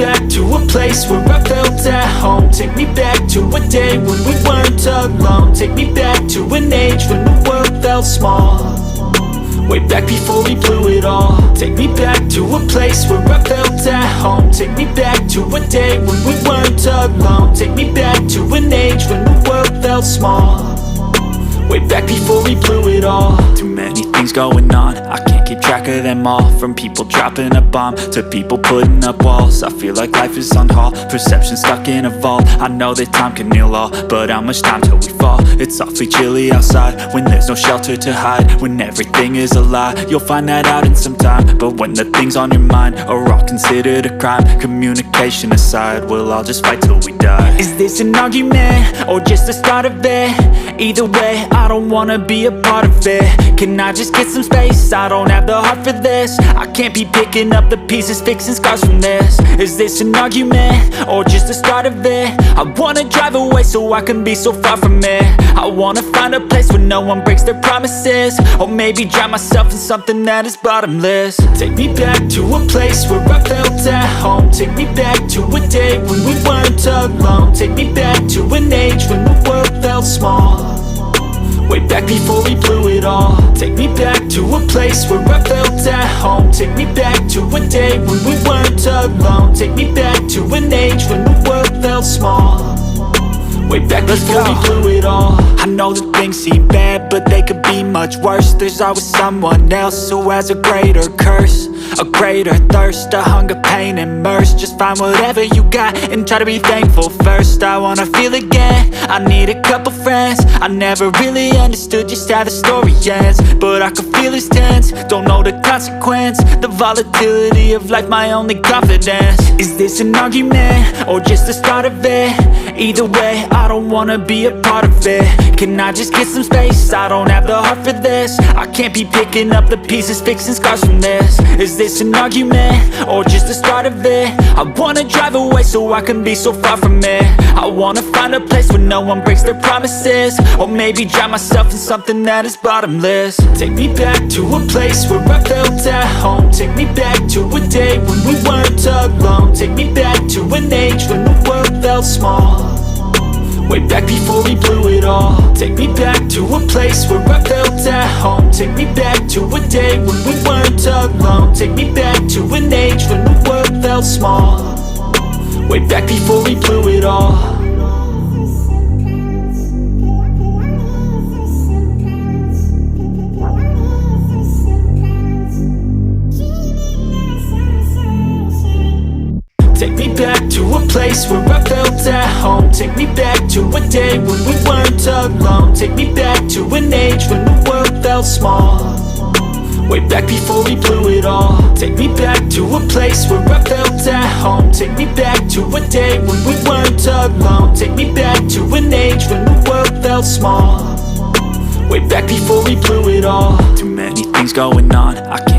back to a place where I felt at home. Take me back to a day when we weren't alone. Take me back to an age when the world felt small, way back before we blew it all. Take me back to a place where I felt at home. Take me back to a day when we weren't alone. Take me back to an age when the world felt small, way back before we blew it all. Too many things going on, I can't keep track of them all. From people dropping a bomb to people putting up walls. I feel like life is on hold, perception stuck in a vault. I know that time can heal all, but how much time till we fall? It's awfully chilly outside when there's no shelter to hide. When everything is a lie, you'll find that out in some time. But when the things on your mind are all considered a crime, communication aside, we'll all just fight till we die. Is this an argument or just the start of it? Either way, I don't wanna be a part of it. Can I just get some space? I don't have the heart for this. I can't be picking up the pieces, fixing scars from this. Is this an argument or just the start of it? I wanna drive away so I can be so far from it. I wanna find a place where no one breaks their promises, or maybe drown myself in something that is bottomless. Take me back to a place where I felt at home. Take me back to a day when we weren't alone. Take me back to an age when the world felt small, way back before we blew it all. Take me back to a place where I felt at home. Take me back to a day when we weren't alone. Take me back to an age when the world felt small, way back before we blew it all. I know that things seem bad, but they could be much worse. There's always someone else who has a greater curse, a greater thirst, a hunger, pain, and mercy. Just find whatever you got and try to be thankful first. I wanna feel again, I need a couple friends. I never really understood just how the story ends, but I can feel it's tense, don't know the consequence. The volatility of life, my only confidence. Is this an argument or just the start of it? Either way, I don't wanna be a part of it. Can I just get some space? I don't have the heart for this. I can't be picking up the pieces, fixing scars from this. Is this an argument or just the start of it? I wanna drive away so I can be so far from it. I wanna find a place where no one breaks their promises, or maybe drown myself in something that is bottomless. Take me back to a place where I felt at home. Take me back to a day when we weren't alone. Take me back to an age when the world felt small, way back before we blew it all. Take me back to a place where I felt at home. Take me back to a day when we weren't alone. Take me back to an age when the world felt small, way back before we blew it all. Take me back to a place where I felt at home. Take me back to a day when we weren't alone. Take me back to an age when the world felt small, way back before we blew it all. Take me back to a place where I felt at home. Take me back to a day when we weren't alone. Take me back to an age when the world felt small, way back before we blew it all. Too many things going on, I can't